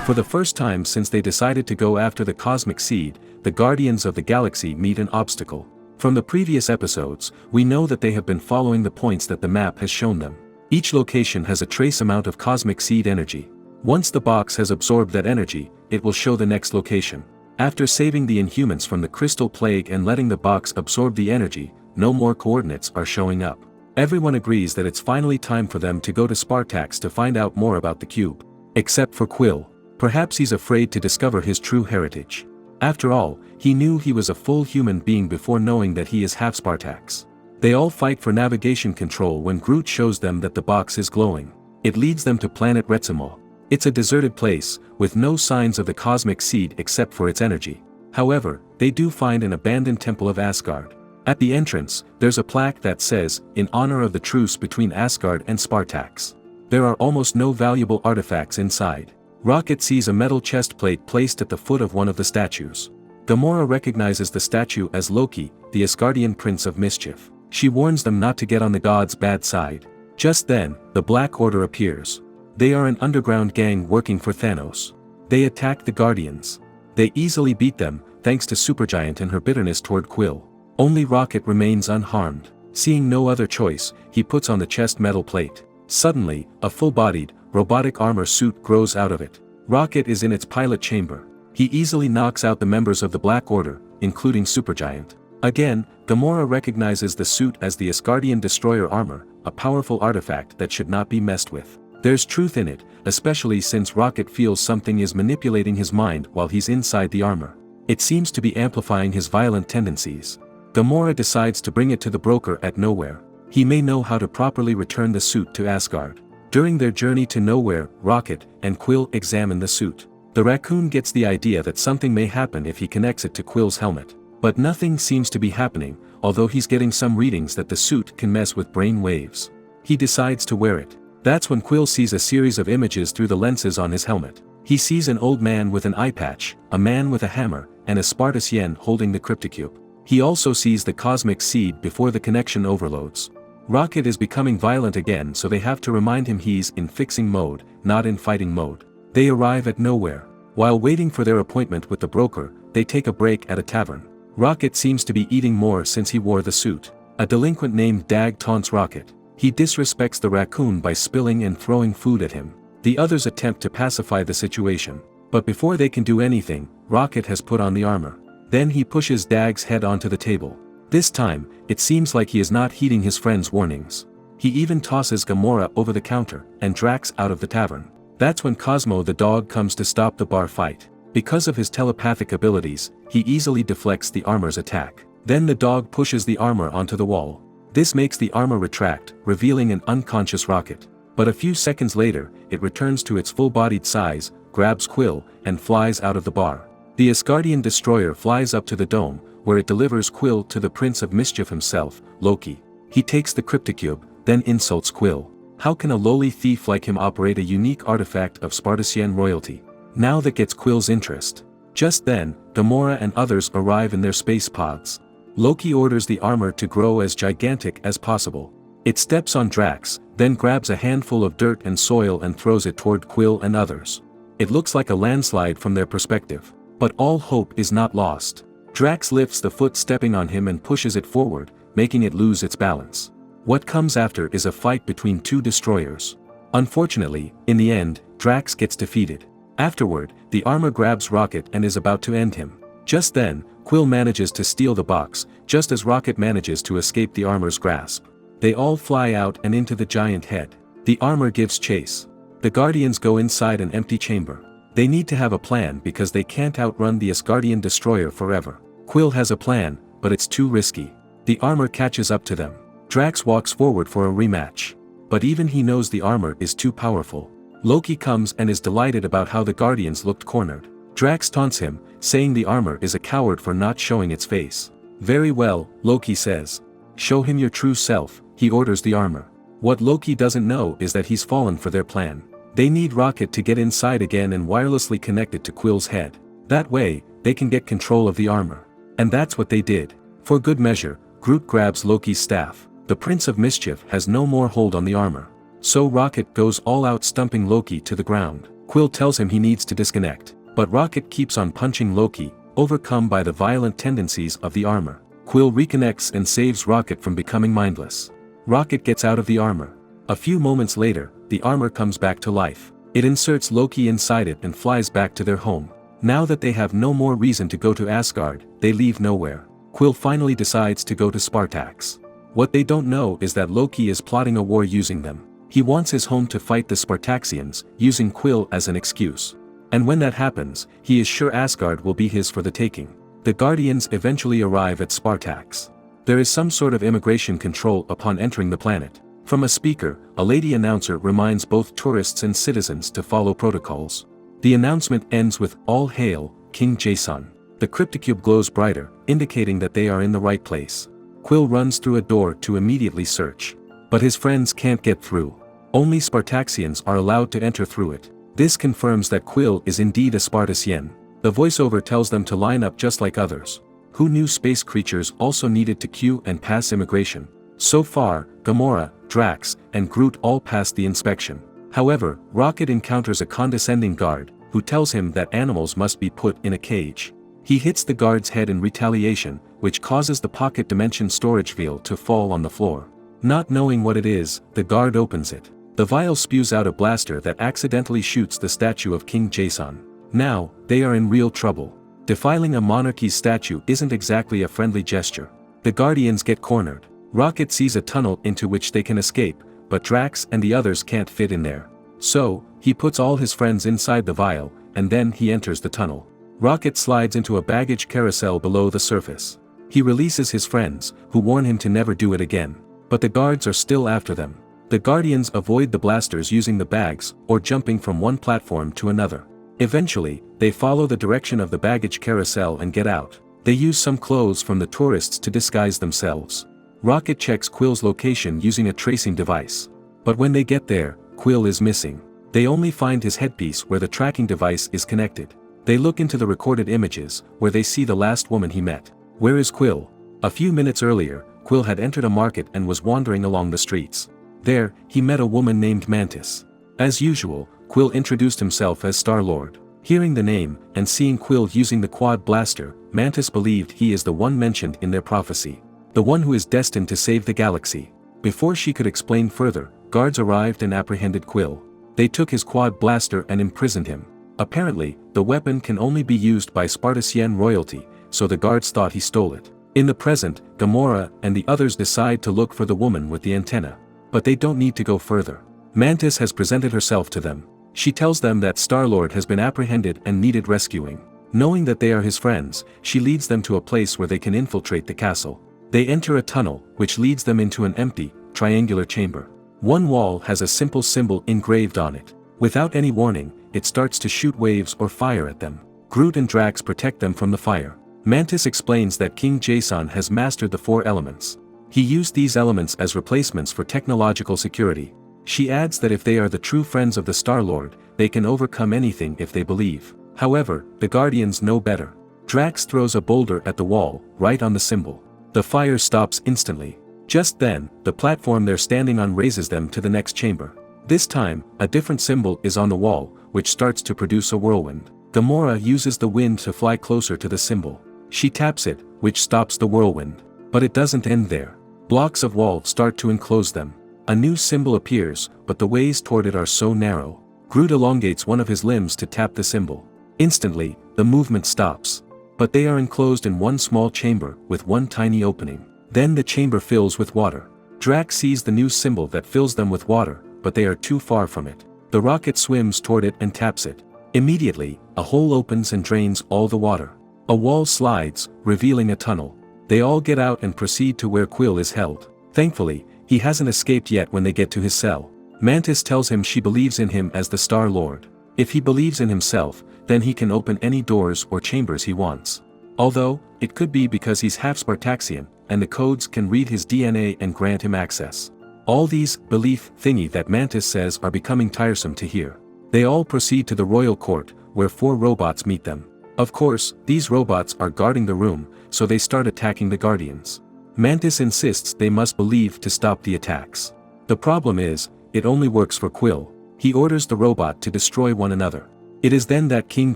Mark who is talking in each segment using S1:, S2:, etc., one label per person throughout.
S1: For the first time since they decided to go after the cosmic seed, the Guardians of the Galaxy meet an obstacle. From the previous episodes, we know that they have been following the points that the map has shown them. Each location has a trace amount of cosmic seed energy. Once the box has absorbed that energy, it will show the next location. After saving the Inhumans from the Crystal Plague and letting the box absorb the energy, no more coordinates are showing up. Everyone agrees that it's finally time for them to go to Spartax to find out more about the cube. Except for Quill. Perhaps he's afraid to discover his true heritage. After all, he knew he was a full human being before knowing that he is half Spartax. They all fight for navigation control when Groot shows them that the box is glowing. It leads them to planet Retzimo. It's a deserted place, with no signs of the cosmic seed except for its energy. However, they do find an abandoned temple of Asgard. At the entrance, there's a plaque that says, "In honor of the truce between Asgard and Spartax." There are almost no valuable artifacts inside. Rocket sees a metal chest plate placed at the foot of one of the statues. Gamora recognizes the statue as Loki, the Asgardian Prince of Mischief. She warns them not to get on the gods' bad side. Just then, the Black Order appears. They are an underground gang working for Thanos. They attack the Guardians. They easily beat them, thanks to Supergiant and her bitterness toward Quill. Only Rocket remains unharmed. Seeing no other choice, he puts on the chest metal plate. Suddenly, a full-bodied, robotic armor suit grows out of it. Rocket is in its pilot chamber. He easily knocks out the members of the Black Order, including Supergiant. Again, Gamora recognizes the suit as the Asgardian destroyer armor, a powerful artifact that should not be messed with. There's truth in it, especially since Rocket feels something is manipulating his mind while he's inside the armor. It seems to be amplifying his violent tendencies. Gamora decides to bring it to the broker at Nowhere. He may know how to properly return the suit to Asgard. During their journey to Nowhere, Rocket and Quill examine the suit. The raccoon gets the idea that something may happen if he connects it to Quill's helmet. But nothing seems to be happening, although he's getting some readings that the suit can mess with brain waves. He decides to wear it. That's when Quill sees a series of images through the lenses on his helmet. He sees an old man with an eye patch, a man with a hammer, and a Spartax yen holding the cryptocube. He also sees the cosmic seed before the connection overloads. Rocket is becoming violent again, so they have to remind him he's in fixing mode, not in fighting mode. They arrive at Nowhere. While waiting for their appointment with the broker, they take a break at a tavern. Rocket seems to be eating more since he wore the suit. A delinquent named Dag taunts Rocket. He disrespects the raccoon by spilling and throwing food at him. The others attempt to pacify the situation. But before they can do anything, Rocket has put on the armor. Then he pushes Dag's head onto the table. This time, it seems like he is not heeding his friend's warnings. He even tosses Gamora over the counter, and Drax out of the tavern. That's when Cosmo the dog comes to stop the bar fight. Because of his telepathic abilities, he easily deflects the armor's attack. Then the dog pushes the armor onto the wall. This makes the armor retract, revealing an unconscious Rocket. But a few seconds later, it returns to its full-bodied size, grabs Quill, and flies out of the bar. The Asgardian destroyer flies up to the dome, where it delivers Quill to the Prince of Mischief himself, Loki. He takes the cryptocube, then insults Quill. How can a lowly thief like him operate a unique artifact of Spartacian royalty? Now that gets Quill's interest. Just then, Gamora and others arrive in their space pods. Loki orders the armor to grow as gigantic as possible. It steps on Drax, then grabs a handful of dirt and soil and throws it toward Quill and others. It looks like a landslide from their perspective. But all hope is not lost. Drax lifts the foot stepping on him and pushes it forward, making it lose its balance. What comes after is a fight between two destroyers. Unfortunately, in the end, Drax gets defeated. Afterward, the armor grabs Rocket and is about to end him. Just then, Quill manages to steal the box, just as Rocket manages to escape the armor's grasp. They all fly out and into the giant head. The armor gives chase. The Guardians go inside an empty chamber. They need to have a plan because they can't outrun the Asgardian destroyer forever. Quill has a plan, but it's too risky. The armor catches up to them. Drax walks forward for a rematch. But even he knows the armor is too powerful. Loki comes and is delighted about how the Guardians looked cornered. Drax taunts him, saying the armor is a coward for not showing its face. Very well, Loki says. Show him your true self, he orders the armor. What Loki doesn't know is that he's fallen for their plan. They need Rocket to get inside again and wirelessly connect it to Quill's head. That way, they can get control of the armor. And that's what they did. For good measure, Groot grabs Loki's staff. The Prince of Mischief has no more hold on the armor. So Rocket goes all out stumping Loki to the ground. Quill tells him he needs to disconnect, but Rocket keeps on punching Loki, overcome by the violent tendencies of the armor. Quill reconnects and saves Rocket from becoming mindless. Rocket gets out of the armor. A few moments later, the armor comes back to life. It inserts Loki inside it and flies back to their home. Now that they have no more reason to go to Asgard, they leave nowhere. Quill finally decides to go to Spartax. What they don't know is that Loki is plotting a war using them. He wants his home to fight the Spartaxians, using Quill as an excuse. And when that happens, he is sure Asgard will be his for the taking. The Guardians eventually arrive at Spartax. There is some sort of immigration control upon entering the planet. From a speaker, a lady announcer reminds both tourists and citizens to follow protocols. The announcement ends with "All hail, King Jason." The cryptocube glows brighter, indicating that they are in the right place. Quill runs through a door to immediately search. But his friends can't get through. Only Spartaxians are allowed to enter through it. This confirms that Quill is indeed a Spartacian. The voiceover tells them to line up just like others. Who knew space creatures also needed to queue and pass immigration? So far, Gamora, Drax, and Groot all passed the inspection. However, Rocket encounters a condescending guard, who tells him that animals must be put in a cage. He hits the guard's head in retaliation, which causes the pocket dimension storage vial to fall on the floor. Not knowing what it is, the guard opens it. The vial spews out a blaster that accidentally shoots the statue of King Jason. Now, they are in real trouble. Defiling a monarchy's statue isn't exactly a friendly gesture. The Guardians get cornered. Rocket sees a tunnel into which they can escape, but Drax and the others can't fit in there. So, he puts all his friends inside the vial, and then he enters the tunnel. Rocket slides into a baggage carousel below the surface. He releases his friends, who warn him to never do it again. But the guards are still after them. The Guardians avoid the blasters using the bags, or jumping from one platform to another. Eventually, they follow the direction of the baggage carousel and get out. They use some clothes from the tourists to disguise themselves. Rocket checks Quill's location using a tracing device. But when they get there, Quill is missing. They only find his headpiece where the tracking device is connected. They look into the recorded images, where they see the last woman he met. Where is Quill? A few minutes earlier, Quill had entered a market and was wandering along the streets. There, he met a woman named Mantis. As usual, Quill introduced himself as Star-Lord. Hearing the name, and seeing Quill using the quad blaster, Mantis believed he is the one mentioned in their prophecy. The one who is destined to save the galaxy. Before she could explain further, guards arrived and apprehended Quill. They took his quad blaster and imprisoned him. Apparently, the weapon can only be used by Spartacian royalty, so the guards thought he stole it. In the present, Gamora and the others decide to look for the woman with the antenna. But they don't need to go further. Mantis has presented herself to them. She tells them that Star-Lord has been apprehended and needed rescuing. Knowing that they are his friends, she leads them to a place where they can infiltrate the castle. They enter a tunnel, which leads them into an empty, triangular chamber. One wall has a simple symbol engraved on it. Without any warning, it starts to shoot waves or fire at them. Groot and Drax protect them from the fire. Mantis explains that King Jason has mastered the 4 elements. He used these elements as replacements for technological security. She adds that if they are the true friends of the Star-Lord, they can overcome anything if they believe. However, the Guardians know better. Drax throws a boulder at the wall, right on the symbol. The fire stops instantly. Just then, the platform they're standing on raises them to the next chamber. This time, a different symbol is on the wall, which starts to produce a whirlwind. Gamora uses the wind to fly closer to the symbol. She taps it, which stops the whirlwind. But it doesn't end there. Blocks of wall start to enclose them. A new symbol appears, but the ways toward it are so narrow. Groot elongates one of his limbs to tap the symbol. Instantly, the movement stops. But they are enclosed in one small chamber, with one tiny opening. Then the chamber fills with water. Drax sees the new symbol that fills them with water, but they are too far from it. The rocket swims toward it and taps it. Immediately, a hole opens and drains all the water. A wall slides, revealing a tunnel. They all get out and proceed to where Quill is held. Thankfully, he hasn't escaped yet when they get to his cell. Mantis tells him she believes in him as the Star-Lord. If he believes in himself, then he can open any doors or chambers he wants. Although, it could be because he's half Spartaxian, and the codes can read his DNA and grant him access. All these belief thingy that Mantis says are becoming tiresome to hear. They all proceed to the royal court, where 4 robots meet them. Of course, these robots are guarding the room, so they start attacking the Guardians. Mantis insists they must believe to stop the attacks. The problem is, it only works for Quill. He orders the robot to destroy one another. It is then that King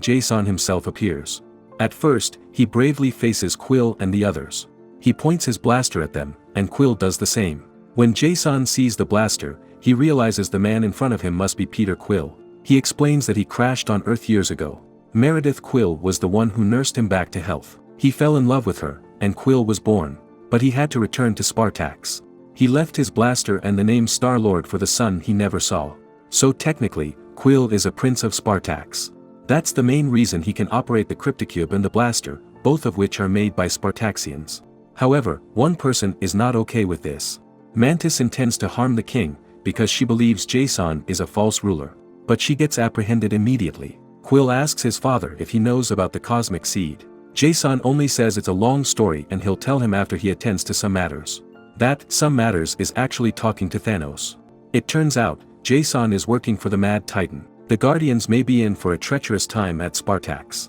S1: Jason himself appears. At first, he bravely faces Quill and the others. He points his blaster at them, and Quill does the same. When Jason sees the blaster, he realizes the man in front of him must be Peter Quill. He explains that he crashed on Earth years ago. Meredith Quill was the one who nursed him back to health. He fell in love with her, and Quill was born. But he had to return to Spartax. He left his blaster and the name Star-Lord for the son he never saw. So technically, Quill is a prince of Spartax. That's the main reason he can operate the Crypticube and the blaster, both of which are made by Spartaxians. However, one person is not okay with this. Mantis intends to harm the king, because she believes Jason is a false ruler. But she gets apprehended immediately. Quill asks his father if he knows about the cosmic seed. Jason only says it's a long story and he'll tell him after he attends to some matters. That some matters is actually talking to Thanos. It turns out, Jason is working for the Mad Titan. The Guardians may be in for a treacherous time at Spartax.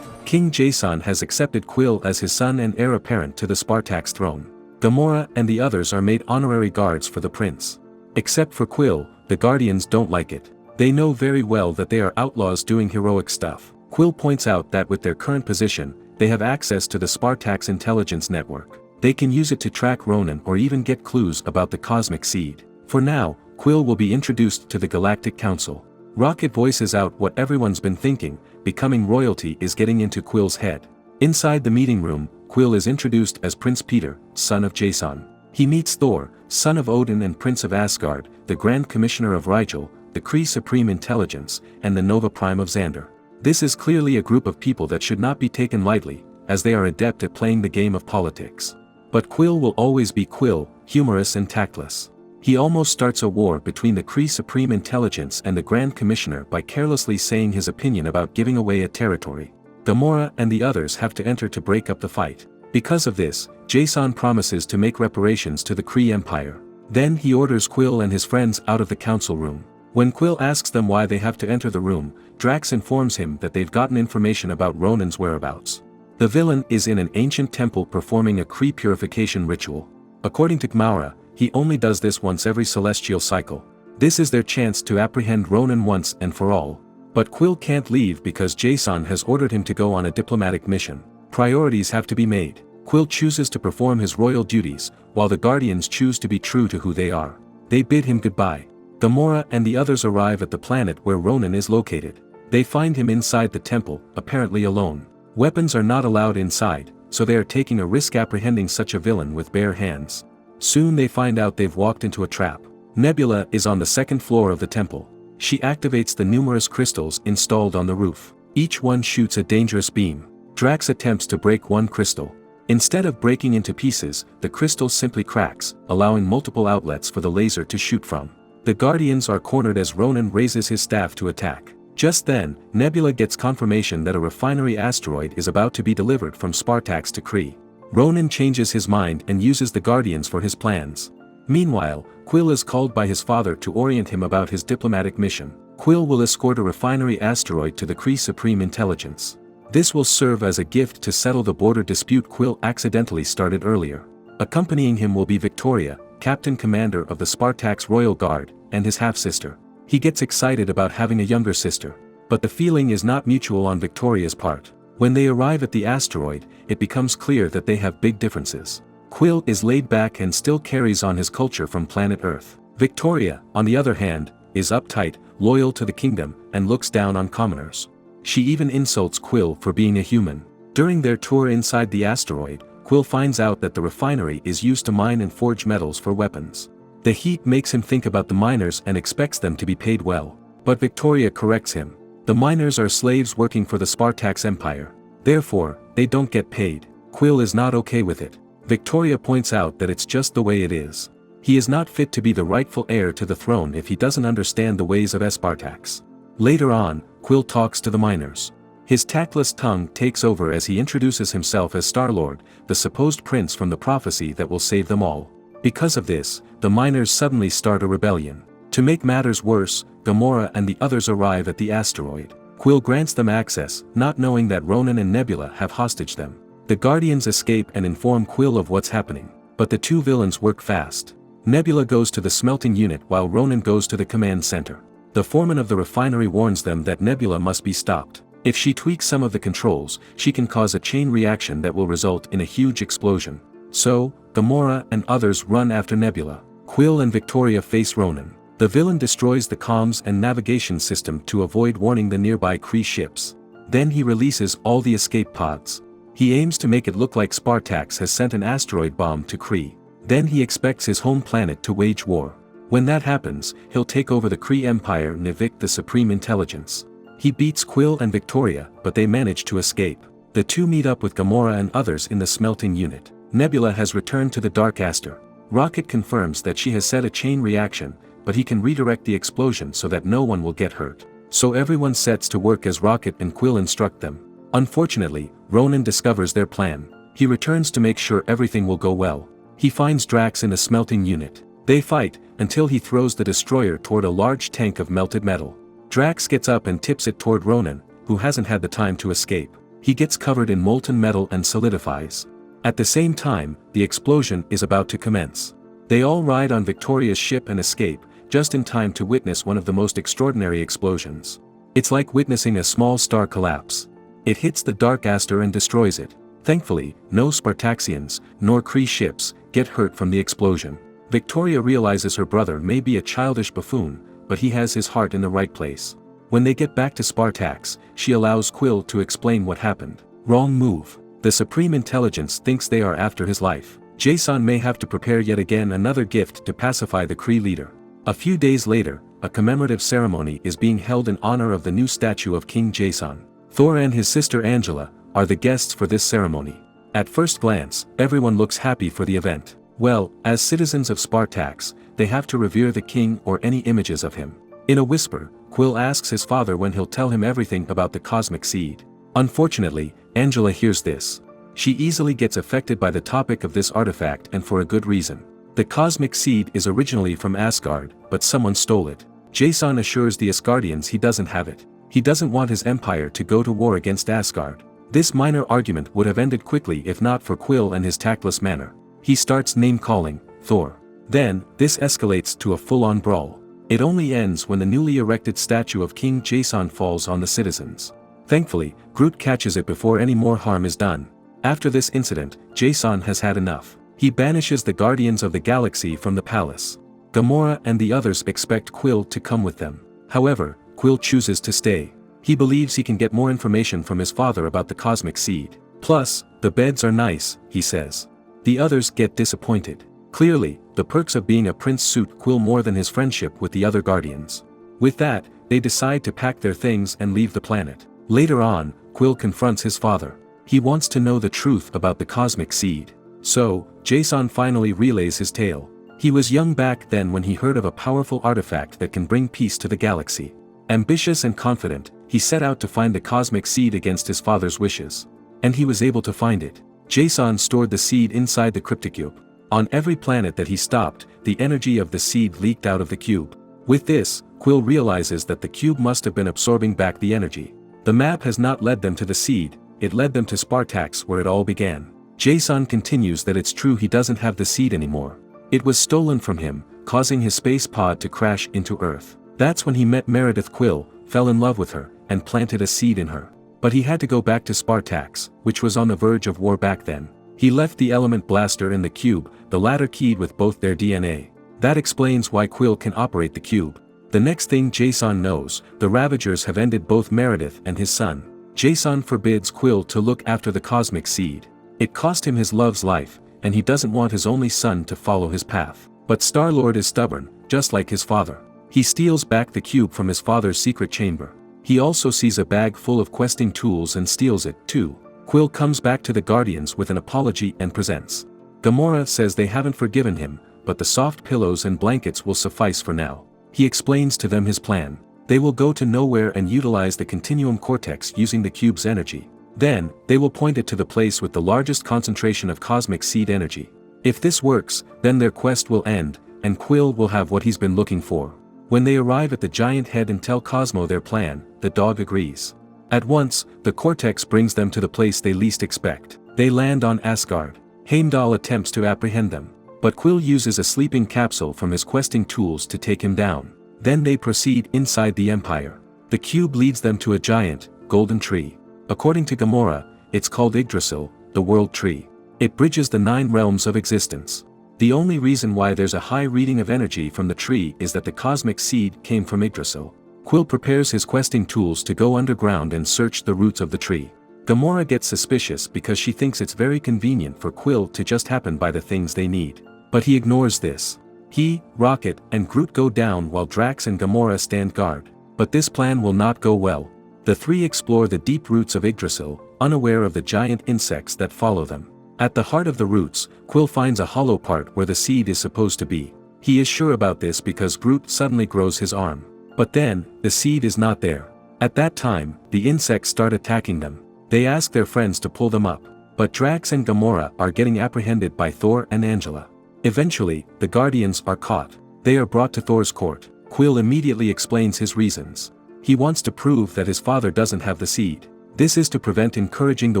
S1: King Jason has accepted Quill as his son and heir apparent to the Spartax throne. Gamora and the others are made honorary guards for the prince. Except for Quill, the Guardians don't like it. They know very well that they are outlaws doing heroic stuff. Quill points out that with their current position, they have access to the Spartax intelligence network. They can use it to track Ronan or even get clues about the cosmic seed. For now, Quill will be introduced to the Galactic Council. Rocket voices out what everyone's been thinking: becoming royalty is getting into Quill's head. Inside the meeting room, Quill is introduced as Prince Peter, son of Jason. He meets Thor, son of Odin and Prince of Asgard, the Grand Commissioner of Rigel, the Kree Supreme Intelligence, and the Nova Prime of Xander. This is clearly a group of people that should not be taken lightly, as they are adept at playing the game of politics. But Quill will always be Quill, humorous and tactless. He almost starts a war between the Kree Supreme Intelligence and the Grand Commissioner by carelessly saying his opinion about giving away a territory. Gamora and the others have to enter to break up the fight. Because of this, Jason promises to make reparations to the Kree Empire. Then he orders Quill and his friends out of the council room. When Quill asks them why they have to enter the room, Drax informs him that they've gotten information about Ronan's whereabouts. The villain is in an ancient temple performing a Kree purification ritual. According to Gamora, he only does this once every celestial cycle. This is their chance to apprehend Ronan once and for all. But Quill can't leave because Jason has ordered him to go on a diplomatic mission. Priorities have to be made. Quill chooses to perform his royal duties, while the Guardians choose to be true to who they are. They bid him goodbye. Gamora and the others arrive at the planet where Ronan is located. They find him inside the temple, apparently alone. Weapons are not allowed inside, so they are taking a risk apprehending such a villain with bare hands. Soon they find out they've walked into a trap. Nebula is on the second floor of the temple. She activates the numerous crystals installed on the roof. Each one shoots a dangerous beam. Drax attempts to break one crystal. Instead of breaking into pieces, the crystal simply cracks, allowing multiple outlets for the laser to shoot from. The Guardians are cornered as Ronan raises his staff to attack. Just then, Nebula gets confirmation that a Refinery asteroid is about to be delivered from Spartax to Kree. Ronan changes his mind and uses the Guardians for his plans. Meanwhile, Quill is called by his father to orient him about his diplomatic mission. Quill will escort a Refinery asteroid to the Kree Supreme Intelligence. This will serve as a gift to settle the border dispute Quill accidentally started earlier. Accompanying him will be Victoria, Captain Commander of the Spartax Royal Guard, and his half-sister. He gets excited about having a younger sister. But the feeling is not mutual on Victoria's part. When they arrive at the asteroid, it becomes clear that they have big differences. Quill is laid back and still carries on his culture from planet Earth. Victoria, on the other hand, is uptight, loyal to the kingdom, and looks down on commoners. She even insults Quill for being a human. During their tour inside the asteroid, Quill finds out that the refinery is used to mine and forge metals for weapons. The heat makes him think about the miners and expects them to be paid well. But Victoria corrects him. The miners are slaves working for the Spartax Empire. Therefore, they don't get paid. Quill is not okay with it. Victoria points out that it's just the way it is. He is not fit to be the rightful heir to the throne if he doesn't understand the ways of Spartax. Later on, Quill talks to the miners. His tactless tongue takes over as he introduces himself as Star-Lord, the supposed prince from the prophecy that will save them all. Because of this, the miners suddenly start a rebellion. To make matters worse, Gamora and the others arrive at the asteroid. Quill grants them access, not knowing that Ronan and Nebula have hostage them. The Guardians escape and inform Quill of what's happening, but the two villains work fast. Nebula goes to the smelting unit while Ronan goes to the command center. The foreman of the refinery warns them that Nebula must be stopped. If she tweaks some of the controls, she can cause a chain reaction that will result in a huge explosion. So, Gamora and others run after Nebula. Quill and Victoria face Ronan. The villain destroys the comms and navigation system to avoid warning the nearby Kree ships. Then he releases all the escape pods. He aims to make it look like Spartax has sent an asteroid bomb to Kree. Then he expects his home planet to wage war. When that happens, he'll take over the Kree Empire and evict the Supreme Intelligence. He beats Quill and Victoria, but they manage to escape. The two meet up with Gamora and others in the smelting unit. Nebula has returned to the Dark Aster. Rocket confirms that she has set a chain reaction, but he can redirect the explosion so that no one will get hurt. So everyone sets to work as Rocket and Quill instruct them. Unfortunately, Ronan discovers their plan. He returns to make sure everything will go well. He finds Drax in a smelting unit. They fight, until he throws the destroyer toward a large tank of melted metal. Drax gets up and tips it toward Ronan, who hasn't had the time to escape. He gets covered in molten metal and solidifies. At the same time, the explosion is about to commence. They all ride on Victoria's ship and escape, just in time to witness one of the most extraordinary explosions. It's like witnessing a small star collapse. It hits the Dark Aster and destroys it. Thankfully, no Spartaxians, nor Kree ships, get hurt from the explosion. Victoria realizes her brother may be a childish buffoon, but he has his heart in the right place. When they get back to Spartax, she allows Quill to explain what happened. Wrong move. The Supreme Intelligence thinks they are after his life. Jason may have to prepare yet again another gift to pacify the Kree leader. A few days later, a commemorative ceremony is being held in honor of the new statue of King Jason. Thor and his sister Angela are the guests for this ceremony. At first glance, everyone looks happy for the event. Well, as citizens of Spartax, they have to revere the king or any images of him. In a whisper, Quill asks his father when he'll tell him everything about the cosmic seed. Unfortunately, Angela hears this. She easily gets affected by the topic of this artifact and for a good reason. The cosmic seed is originally from Asgard, but someone stole it. Jason assures the Asgardians he doesn't have it. He doesn't want his empire to go to war against Asgard. This minor argument would have ended quickly if not for Quill and his tactless manner. He starts name-calling Thor. Then, this escalates to a full-on brawl. It only ends when the newly erected statue of King Jason falls on the citizens. Thankfully, Groot catches it before any more harm is done. After this incident, Jason has had enough. He banishes the Guardians of the Galaxy from the palace. Gamora and the others expect Quill to come with them. However, Quill chooses to stay. He believes he can get more information from his father about the cosmic seed. Plus, the beds are nice, he says. The others get disappointed. Clearly, the perks of being a prince suit Quill more than his friendship with the other Guardians. With that, they decide to pack their things and leave the planet. Later on, Quill confronts his father. He wants to know the truth about the cosmic seed. So, Jason finally relays his tale. He was young back then when he heard of a powerful artifact that can bring peace to the galaxy. Ambitious and confident, he set out to find the cosmic seed against his father's wishes. And he was able to find it. Jason stored the seed inside the cryptocube. On every planet that he stopped, the energy of the seed leaked out of the cube. With this, Quill realizes that the cube must have been absorbing back the energy. The map has not led them to the seed, it led them to Spartax where it all began. Jason continues that it's true he doesn't have the seed anymore. It was stolen from him, causing his space pod to crash into Earth. That's when he met Meredith Quill, fell in love with her, and planted a seed in her. But he had to go back to Spartax, which was on the verge of war back then. He left the element blaster in the cube, the latter keyed with both their DNA. That explains why Quill can operate the cube. The next thing Jason knows, the Ravagers have ended both Meredith and his son. Jason forbids Quill to look after the cosmic seed. It cost him his love's life, and he doesn't want his only son to follow his path. But Star-Lord is stubborn, just like his father. He steals back the cube from his father's secret chamber. He also sees a bag full of questing tools and steals it, too. Quill comes back to the Guardians with an apology and presents. Gamora says they haven't forgiven him, but the soft pillows and blankets will suffice for now. He explains to them his plan. They will go to nowhere and utilize the continuum cortex using the cube's energy. Then, they will point it to the place with the largest concentration of cosmic seed energy. If this works, then their quest will end, and Quill will have what he's been looking for. When they arrive at the giant head and tell Cosmo their plan, the dog agrees. At once, the cortex brings them to the place they least expect. They land on Asgard. Heimdall attempts to apprehend them, but Quill uses a sleeping capsule from his questing tools to take him down. Then they proceed inside the Empire. The cube leads them to a giant, golden tree. According to Gamora, it's called Yggdrasil, the World Tree. It bridges the 9 realms of existence. The only reason why there's a high reading of energy from the tree is that the cosmic seed came from Yggdrasil. Quill prepares his questing tools to go underground and search the roots of the tree. Gamora gets suspicious because she thinks it's very convenient for Quill to just happen by the things they need. But he ignores this. He, Rocket, and Groot go down while Drax and Gamora stand guard. But this plan will not go well. The 3 explore the deep roots of Yggdrasil, unaware of the giant insects that follow them. At the heart of the roots, Quill finds a hollow part where the seed is supposed to be. He is sure about this because Groot suddenly grows his arm. But then, the seed is not there. At that time, the insects start attacking them. They ask their friends to pull them up. But Drax and Gamora are getting apprehended by Thor and Angela. Eventually, the Guardians are caught. They are brought to Thor's court. Quill immediately explains his reasons. He wants to prove that his father doesn't have the seed. This is to prevent encouraging the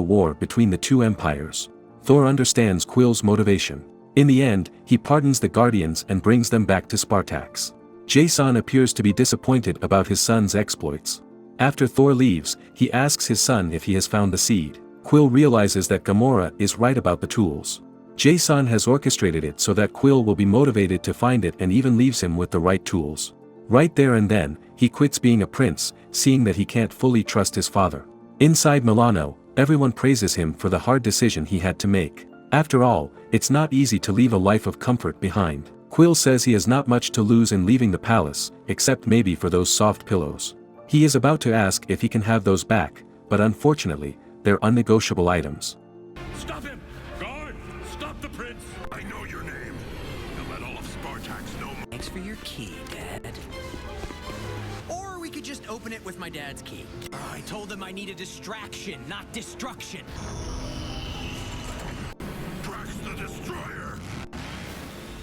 S1: war between the 2 empires. Thor understands Quill's motivation. In the end, he pardons the Guardians and brings them back to Spartax. Jason appears to be disappointed about his son's exploits. After Thor leaves, he asks his son if he has found the seed. Quill realizes that Gamora is right about the tools. Jason has orchestrated it so that Quill will be motivated to find it and even leaves him with the right tools. Right there and then, he quits being a prince, seeing that he can't fully trust his father. Inside Milano, everyone praises him for the hard decision he had to make. After all, it's not easy to leave a life of comfort behind. Quill says he has not much to lose in leaving the palace, except maybe for those soft pillows. He is about to ask if he can have those back, but unfortunately, they're unnegotiable items.
S2: Stop him! Guard! Stop the prince! I know your name. Now let all of Spartax know.
S3: Thanks for your key, Dad. Or we could just open it with my dad's key. I told them I need a distraction, not destruction.
S2: Drax the Destroyer!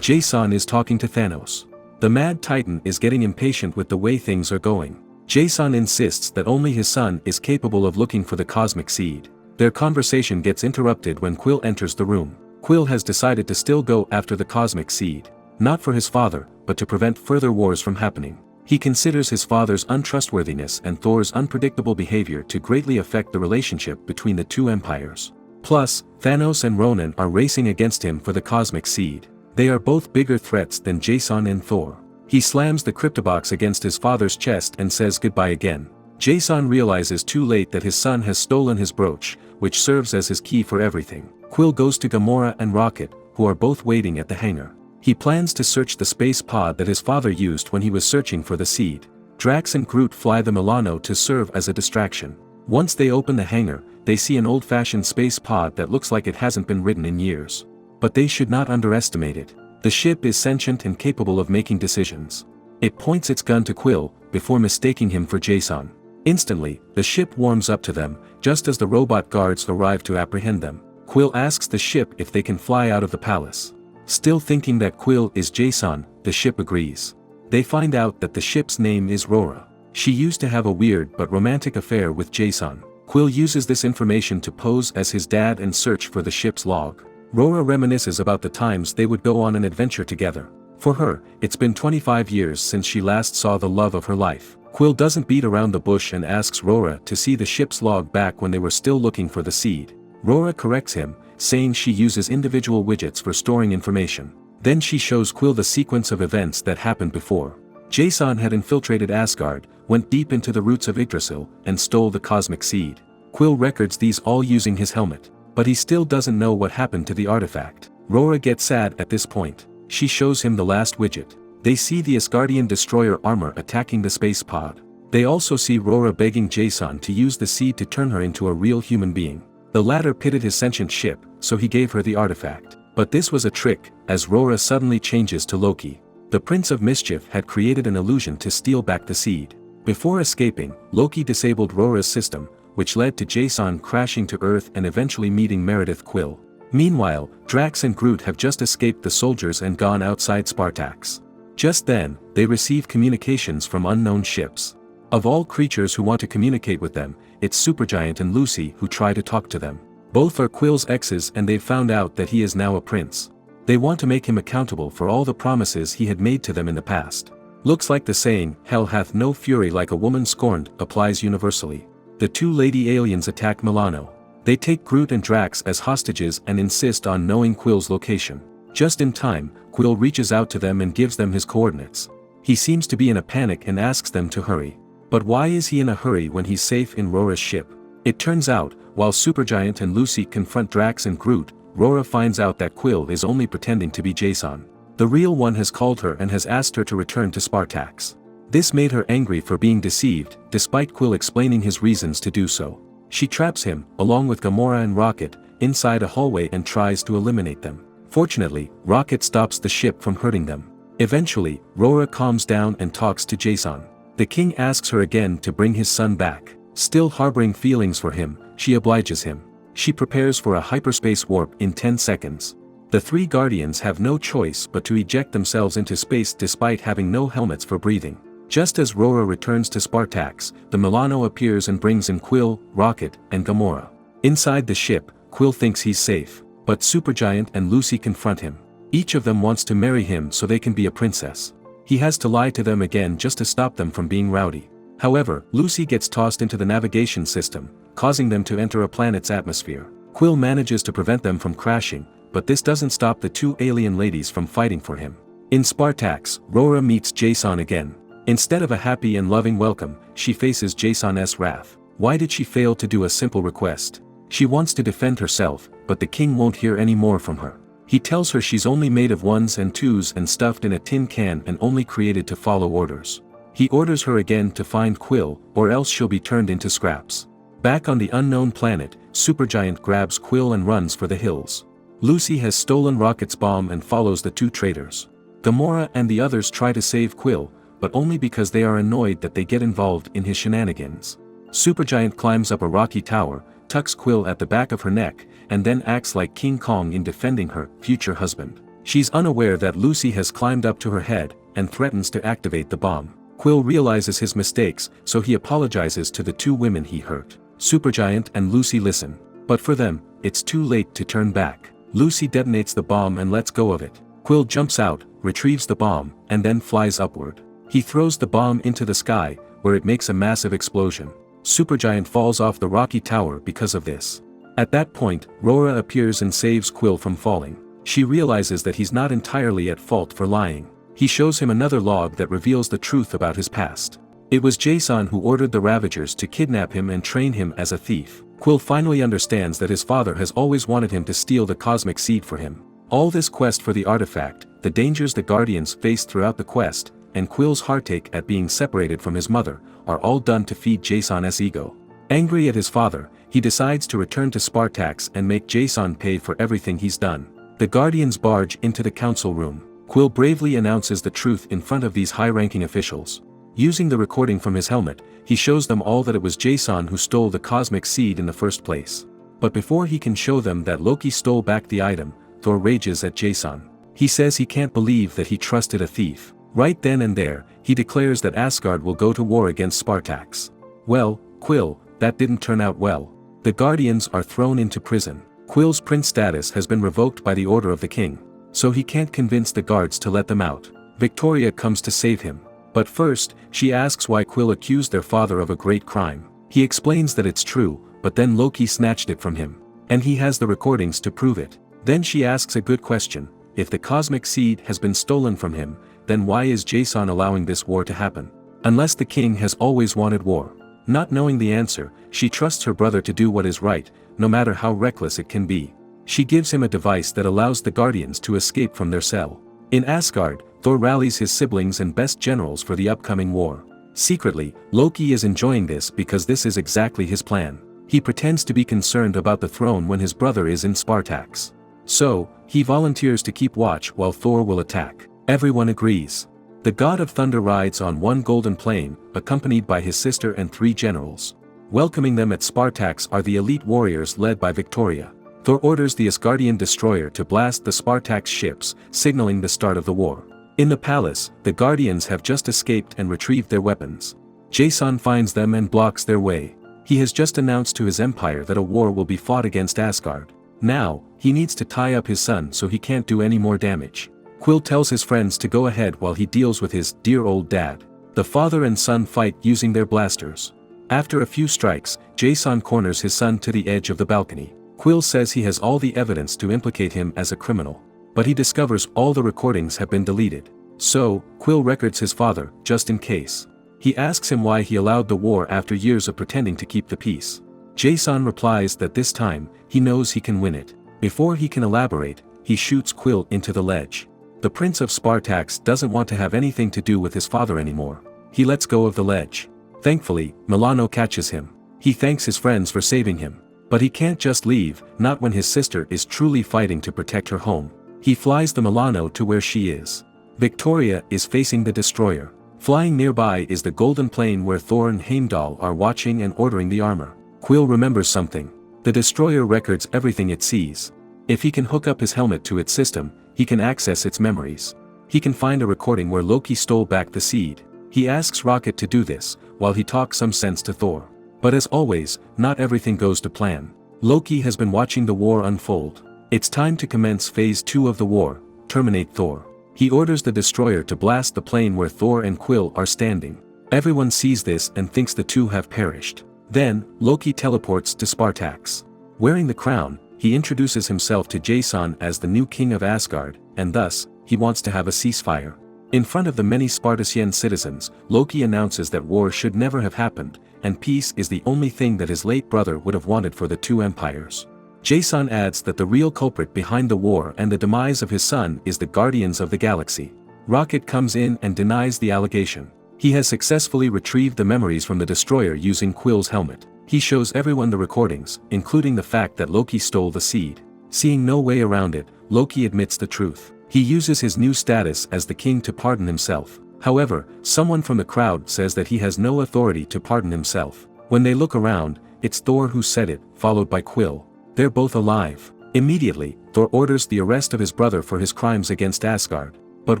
S1: Jason is talking to Thanos. The Mad Titan is getting impatient with the way things are going. Jason insists that only his son is capable of looking for the cosmic seed. Their conversation gets interrupted when Quill enters the room. Quill has decided to still go after the cosmic seed. Not for his father, but to prevent further wars from happening. He considers his father's untrustworthiness and Thor's unpredictable behavior to greatly affect the relationship between the 2 empires. Plus, Thanos and Ronan are racing against him for the cosmic seed. They are both bigger threats than Jason and Thor. He slams the cryptobox against his father's chest and says goodbye again. Jason realizes too late that his son has stolen his brooch, which serves as his key for everything. Quill goes to Gamora and Rocket, who are both waiting at the hangar. He plans to search the space pod that his father used when he was searching for the seed. Drax and Groot fly the Milano to serve as a distraction. Once they open the hangar, they see an old-fashioned space pod that looks like it hasn't been ridden in years. But they should not underestimate it. The ship is sentient and capable of making decisions. It points its gun to Quill, before mistaking him for Jason. Instantly, the ship warms up to them, just as the robot guards arrive to apprehend them. Quill asks the ship if they can fly out of the palace. Still thinking that Quill is Jason, the ship agrees. They find out that the ship's name is Rora. She used to have a weird but romantic affair with Jason. Quill uses this information to pose as his dad and search for the ship's log. Rora reminisces about the times they would go on an adventure together. For her, it's been 25 years since she last saw the love of her life. Quill doesn't beat around the bush and asks Rora to see the ship's log back when they were still looking for the seed. Rora corrects him, saying she uses individual widgets for storing information. Then she shows Quill the sequence of events that happened before. Jason had infiltrated Asgard, went deep into the roots of Yggdrasil, and stole the cosmic seed. Quill records these all using his helmet. But he still doesn't know what happened to the artifact. Rora gets sad at this point. She shows him the last widget. They see the Asgardian destroyer armor attacking the space pod. They also see Rora begging Jason to use the seed to turn her into a real human being. The latter pitted his sentient ship, so he gave her the artifact. But this was a trick, as Rora suddenly changes to Loki. The Prince of Mischief had created an illusion to steal back the seed. Before escaping, Loki disabled Rora's system, which led to Jason crashing to Earth and eventually meeting Meredith Quill. Meanwhile, Drax and Groot have just escaped the soldiers and gone outside Spartax. Just then, they receive communications from unknown ships. Of all creatures who want to communicate with them, it's Supergiant and Lucy who try to talk to them. Both are Quill's exes and they've found out that he is now a prince. They want to make him accountable for all the promises he had made to them in the past. Looks like the saying, "Hell hath no fury like a woman scorned," applies universally. The two lady aliens attack Milano. They take Groot and Drax as hostages and insist on knowing Quill's location. Just in time, Quill reaches out to them and gives them his coordinates. He seems to be in a panic and asks them to hurry. But why is he in a hurry when he's safe in Rora's ship? It turns out, while Supergiant and Lucy confront Drax and Groot, Rora finds out that Quill is only pretending to be Jason. The real one has called her and has asked her to return to Spartax. This made her angry for being deceived, despite Quill explaining his reasons to do so. She traps him, along with Gamora and Rocket, inside a hallway and tries to eliminate them. Fortunately, Rocket stops the ship from hurting them. Eventually, Rora calms down and talks to Jason. The king asks her again to bring his son back. Still harboring feelings for him, she obliges him. She prepares for a hyperspace warp in 10 seconds. The three Guardians have no choice but to eject themselves into space despite having no helmets for breathing. Just as Rora returns to Spartax, the Milano appears and brings in Quill, Rocket, and Gamora. Inside the ship, Quill thinks he's safe, but Supergiant and Lucy confront him. Each of them wants to marry him so they can be a princess. He has to lie to them again just to stop them from being rowdy. However, Lucy gets tossed into the navigation system, causing them to enter a planet's atmosphere. Quill manages to prevent them from crashing, but this doesn't stop the two alien ladies from fighting for him. In Spartax, Rora meets Jason again. Instead of a happy and loving welcome, she faces Jason's wrath. Why did she fail to do a simple request? She wants to defend herself, but the king won't hear any more from her. He tells her she's only made of ones and twos and stuffed in a tin can and only created to follow orders. He orders her again to find Quill, or else she'll be turned into scraps. Back on the unknown planet, Supergiant grabs Quill and runs for the hills. Lucy has stolen Rocket's bomb and follows the two traitors. Gamora and the others try to save Quill, but only because they are annoyed that they get involved in his shenanigans. Supergiant climbs up a rocky tower, tucks Quill at the back of her neck, and then acts like King Kong in defending her future husband. She's unaware that Lucy has climbed up to her head, and threatens to activate the bomb. Quill realizes his mistakes, so he apologizes to the two women he hurt. Supergiant and Lucy listen, but for them, it's too late to turn back. Lucy detonates the bomb and lets go of it. Quill jumps out, retrieves the bomb, and then flies upward. He throws the bomb into the sky, where it makes a massive explosion. Supergiant falls off the rocky tower because of this. At that point, Rora appears and saves Quill from falling. She realizes that he's not entirely at fault for lying. He shows him another log that reveals the truth about his past. It was Jason who ordered the Ravagers to kidnap him and train him as a thief. Quill finally understands that his father has always wanted him to steal the cosmic seed for him. All this quest for the artifact, the dangers the Guardians face throughout the quest, and Quill's heartache at being separated from his mother, are all done to feed Jason's ego. Angry at his father, he decides to return to Spartax and make Jason pay for everything he's done. The Guardians barge into the council room. Quill bravely announces the truth in front of these high-ranking officials. Using the recording from his helmet, he shows them all that it was Jason who stole the cosmic seed in the first place. But before he can show them that Loki stole back the item, Thor rages at Jason. He says he can't believe that he trusted a thief. Right then and there, he declares that Asgard will go to war against Spartax. Well, Quill, that didn't turn out well. The Guardians are thrown into prison. Quill's prince status has been revoked by the order of the king, so he can't convince the guards to let them out. Victoria comes to save him. But first, she asks why Quill accused their father of a great crime. He explains that it's true, but then Loki snatched it from him. And he has the recordings to prove it. Then she asks a good question: if the cosmic seed has been stolen from him, then why is Jason allowing this war to happen? Unless the king has always wanted war. Not knowing the answer, she trusts her brother to do what is right, no matter how reckless it can be. She gives him a device that allows the Guardians to escape from their cell. In Asgard, Thor rallies his siblings and best generals for the upcoming war. Secretly, Loki is enjoying this because this is exactly his plan. He pretends to be concerned about the throne when his brother is in Spartax. So, he volunteers to keep watch while Thor will attack. Everyone agrees. The god of thunder rides on one golden plane, accompanied by his sister and 3 generals. Welcoming them at Spartax are the elite warriors led by Victoria. Thor orders the Asgardian destroyer to blast the Spartax ships, signaling the start of the war. In the palace, the Guardians have just escaped and retrieved their weapons. Jason finds them and blocks their way. He has just announced to his empire that a war will be fought against Asgard. Now, he needs to tie up his son so he can't do any more damage. Quill tells his friends to go ahead while he deals with his dear old dad. The father and son fight using their blasters. After a few strikes, Jason corners his son to the edge of the balcony. Quill says he has all the evidence to implicate him as a criminal. But he discovers all the recordings have been deleted. So, Quill records his father, just in case. He asks him why he allowed the war after years of pretending to keep the peace. Jason replies that this time, he knows he can win it. Before he can elaborate, he shoots Quill into the ledge. The Prince of Spartax doesn't want to have anything to do with his father anymore. He lets go of the ledge. Thankfully, Milano catches him. He thanks his friends for saving him. But he can't just leave, not when his sister is truly fighting to protect her home. He flies the Milano to where she is. Victoria is facing the destroyer. Flying nearby is the golden plane where Thor and Heimdall are watching and ordering the armor. Quill remembers something. The destroyer records everything it sees. If he can hook up his helmet to its system, he can access its memories. He can find a recording where Loki stole back the seed. He asks Rocket to do this, while he talks some sense to Thor. But as always, not everything goes to plan. Loki has been watching the war unfold. It's time to commence phase 2 of the war, terminate Thor. He orders the destroyer to blast the plane where Thor and Quill are standing. Everyone sees this and thinks the two have perished. Then, Loki teleports to Spartax. Wearing the crown, he introduces himself to Jason as the new king of Asgard, and thus, he wants to have a ceasefire. In front of the many Spartacian citizens, Loki announces that war should never have happened, and peace is the only thing that his late brother would have wanted for the 2 empires. Jason adds that the real culprit behind the war and the demise of his son is the Guardians of the Galaxy. Rocket comes in and denies the allegation. He has successfully retrieved the memories from the destroyer using Quill's helmet. He shows everyone the recordings, including the fact that Loki stole the seed. Seeing no way around it, Loki admits the truth. He uses his new status as the king to pardon himself. However, someone from the crowd says that he has no authority to pardon himself. When they look around, it's Thor who said it, followed by Quill. They're both alive. Immediately, Thor orders the arrest of his brother for his crimes against Asgard. But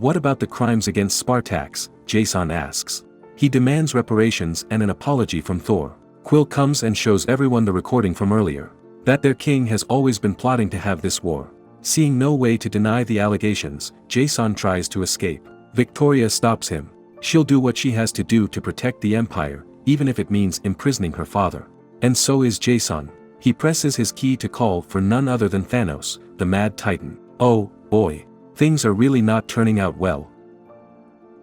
S1: what about the crimes against Spartax? Jason asks. He demands reparations and an apology from Thor. Quill comes and shows everyone the recording from earlier. That their king has always been plotting to have this war. Seeing no way to deny the allegations, Jason tries to escape. Victoria stops him. She'll do what she has to do to protect the Empire, even if it means imprisoning her father. And so is Jason. He presses his key to call for none other than Thanos, the Mad Titan. Oh, boy. Things are really not turning out well.